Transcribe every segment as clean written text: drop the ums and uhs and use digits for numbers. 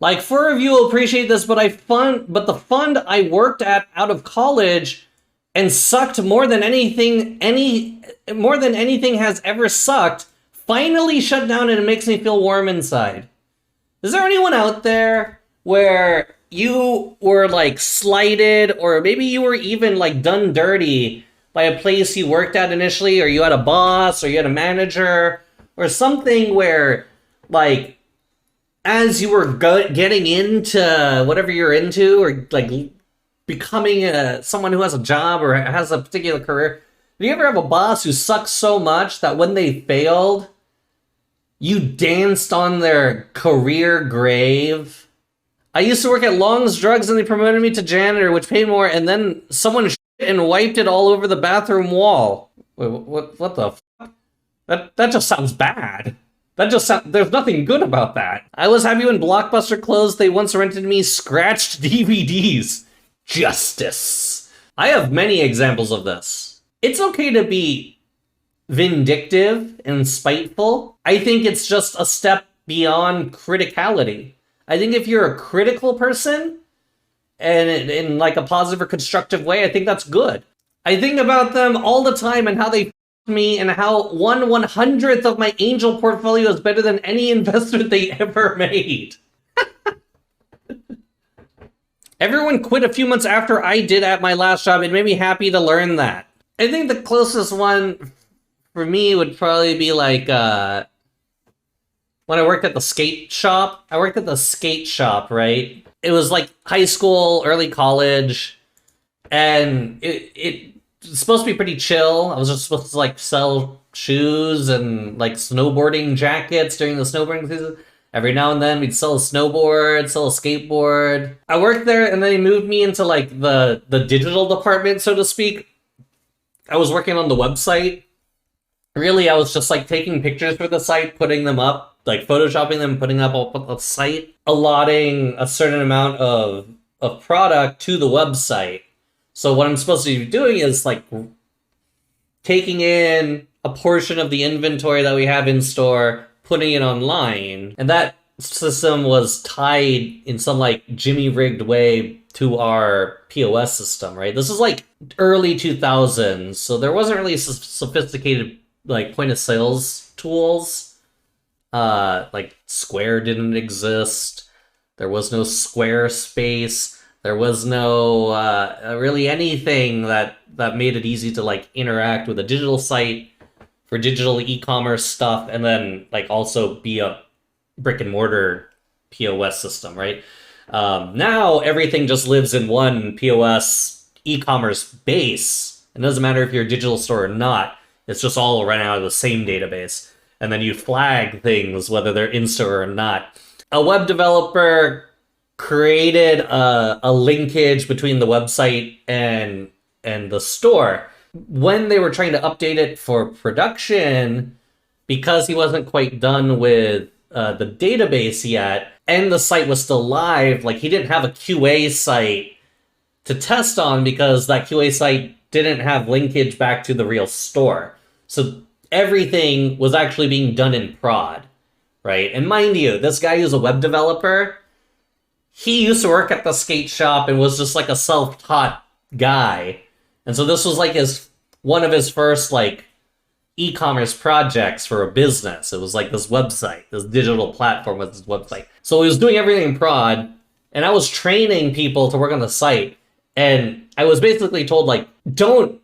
Like, four of you will appreciate this, but the fund I worked at out of college and sucked more than anything has ever sucked, finally shut down, and it makes me feel warm inside. Is there anyone out there where you were like slighted, or maybe you were even like done dirty by a place you worked at initially, or you had a boss, or you had a manager, or something where, like, as you were getting into whatever you're into, or like becoming someone who has a job or has a particular career, do you ever have a boss who sucks so much that when they failed, you danced on their career grave? I used to work at Long's Drugs and they promoted me to janitor, which paid more, and then someone shit and wiped it all over the bathroom wall. Wait, what the fuck? That just sounds bad. There's nothing good about that. I was happy when Blockbuster closed. They once rented me scratched DVDs. Justice. I have many examples of this. It's okay to be vindictive and spiteful. I think it's just a step beyond criticality. I think if you're a critical person, and in like a positive or constructive way, I think that's good. I think about them all the time and how they f***ed me, and how 1/100th of my angel portfolio is better than any investment they ever made. Everyone quit a few months after I did at my last job. It made me happy to learn that. I think the closest one for me would probably be like when I worked at the skate shop. I worked at the skate shop, right? It was like high school, early college, and it's supposed to be pretty chill. I was just supposed to like sell shoes and like snowboarding jackets during the snowboarding season. Every now and then we'd sell a snowboard, sell a skateboard. I worked there, and then they moved me into like the digital department, so to speak. I was working on the website. Really, I was just like taking pictures for the site, putting them up, like photoshopping them, putting up on the site, allotting a certain amount of product to the website. So what I'm supposed to be doing is like taking in a portion of the inventory that we have in store, putting it online. And that system was tied in some like jimmy-rigged way to our POS system, right? This is like early 2000s, so there wasn't really sophisticated like point of sales tools. Like Square didn't exist. There was no Squarespace. There was no really anything that made it easy to like interact with a digital site for digital e-commerce stuff, and then like also be a brick and mortar POS system, right? Now everything just lives in one POS e-commerce base. It doesn't matter if you're a digital store or not. It's just all run out of the same database. And then you flag things, whether they're in-store or not. A web developer created a linkage between the website and the store. When they were trying to update it for production, because he wasn't quite done with the database yet, and the site was still live, like he didn't have a QA site to test on, because that QA site didn't have linkage back to the real store. So everything was actually being done in prod, right? And mind you, this guy who's a web developer, he used to work at the skate shop and was just like a self-taught guy. And so this was like one of his first like e-commerce projects for a business. It was like this website, this digital platform with this website. So he was doing everything in prod, and I was training people to work on the site. And I was basically told, like, don't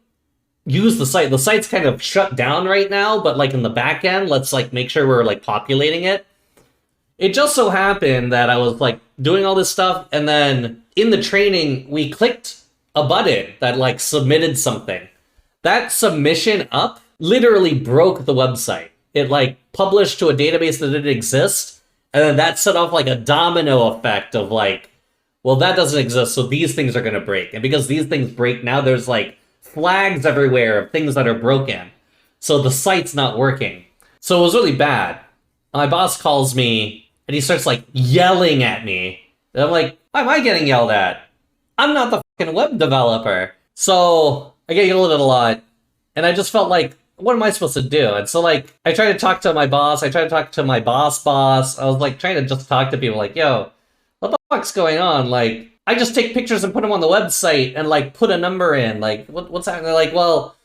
use the site. The site's kind of shut down right now, but like in the back end, let's like make sure we're like populating it. It just so happened that I was like doing all this stuff, and then in the training, we clicked a button that like submitted something. That submission up literally broke the website. It like published to a database that didn't exist, and then that set off like a domino effect of like, well, that doesn't exist, so these things are going to break. And because these things break, now there's like flags everywhere of things that are broken. So the site's not working. So it was really bad. My boss calls me, and he starts like yelling at me. And I'm like, why am I getting yelled at? I'm not the fucking web developer. So I get yelled at a lot, and I just felt like, what am I supposed to do? And so like, I tried to talk to my boss. I tried to talk to my boss. I was like trying to just talk to people like, yo, fuck's going on? Like, I just take pictures and put them on the website and like put a number in. Like, what's happening? They're like, well,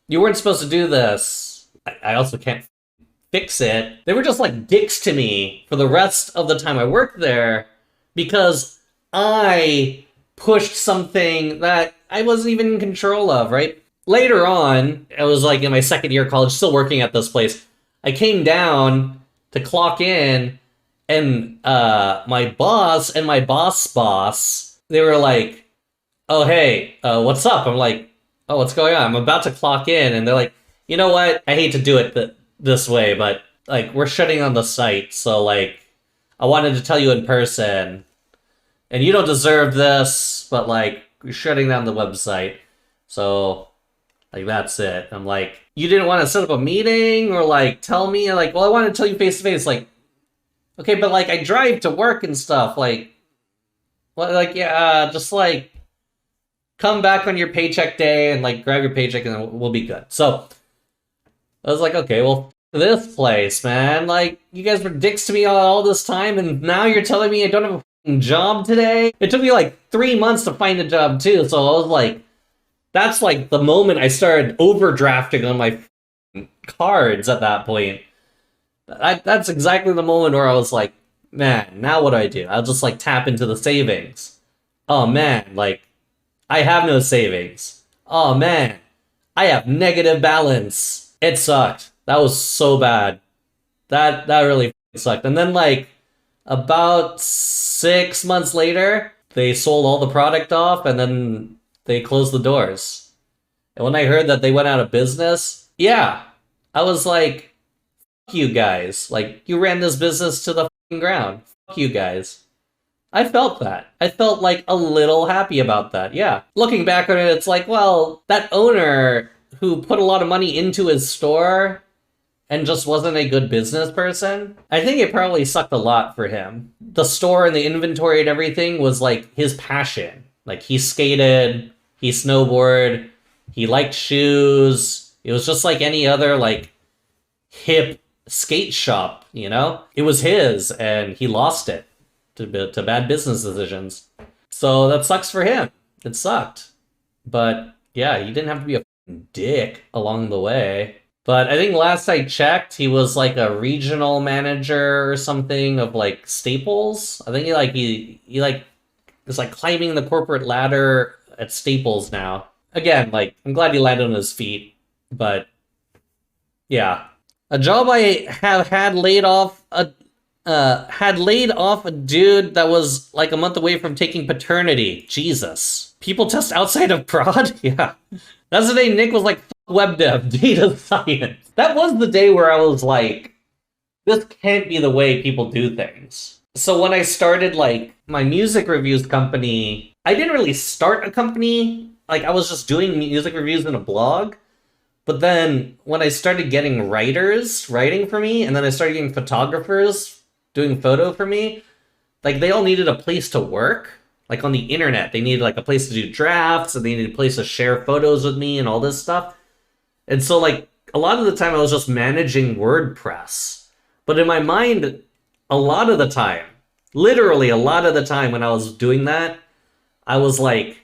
you weren't supposed to do this. I also can't fix it. They were just like dicks to me for the rest of the time I worked there because I pushed something that I wasn't even in control of, right? Later on, I was like in my second year of college, still working at this place. I came down to clock in, and my boss and my boss, they were like, oh, hey, what's up? I'm like, oh, what's going on? I'm about to clock in, and they're like, you know what? I hate to do it this way, but like we're shutting on the site, so like I wanted to tell you in person, and you don't deserve this, but like we're shutting down the website, so like that's it. I'm like, you didn't want to set up a meeting or like tell me? Like, well, I wanted to tell you face to face. Like, okay, but like I drive to work and stuff. Like, well, like yeah, just like come back on your paycheck day and like grab your paycheck and then we'll be good. So I was like, okay, well, this place, man. Like, you guys were dicks to me all this time, and now you're telling me I don't have a job today? It took me like 3 months to find a job too, so I was like, that's like the moment I started overdrafting on my cards at that point. That's exactly the moment where I was like, man, now what do I do? I'll just like tap into the savings. Oh man, like, I have no savings. Oh man, I have negative balance. It sucked. That was so bad. That really sucked. And then like about 6 months later, they sold all the product off and then they closed the doors. And when I heard that they went out of business, yeah, I was like, fuck you guys. Like, you ran this business to the fucking ground. Fuck you guys. I felt that. I felt like a little happy about that, yeah. Looking back on it, it's like, well, that owner who put a lot of money into his store and just wasn't a good business person, I think it probably sucked a lot for him. The store and the inventory and everything was like his passion. Like, he skated, he snowboarded, he liked shoes. It was just like any other like hip skate shop, you know? It was his and he lost it to bad business decisions. So that sucks for him. It sucked. But yeah, he didn't have to be a dick along the way. But I think last I checked, he was like a regional manager or something of like Staples. I think he is like climbing the corporate ladder at Staples now. Again, like, I'm glad he landed on his feet, but yeah. A job I have had laid off a dude that was like a month away from taking paternity. Jesus. People test outside of prod? Yeah. That's the day Nick was like, web dev, data science. That was the day where I was like, this can't be the way people do things. So when I started like my music reviews company, I didn't really start a company. Like, I was just doing music reviews in a blog. But then when I started getting writers writing for me, and then I started getting photographers doing photo for me, like, they all needed a place to work. Like, on the internet, they needed like a place to do drafts, and they needed a place to share photos with me and all this stuff. And so like a lot of the time I was just managing WordPress. But in my mind, a lot of the time, literally a lot of the time when I was doing that, I was like,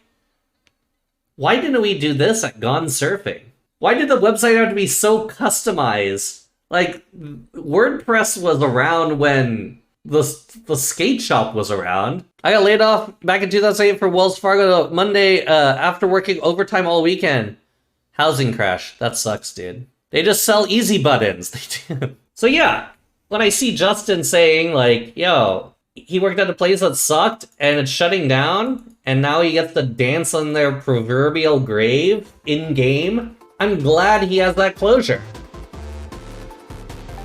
why didn't we do this at Gone Surfing? Why did the website have to be so customized? Like, WordPress was around when the skate shop was around. I got laid off back in 2008 for Wells Fargo Monday after working overtime all weekend. Housing crash. That sucks, dude. They just sell easy buttons. They do. So yeah, when I see Justin saying like, yo, he worked at a place that sucked and it's shutting down, and now he gets to dance on their proverbial grave in-game, I'm glad he has that closure.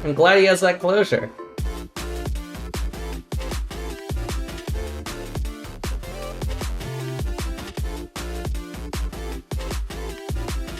I'm glad he has that closure.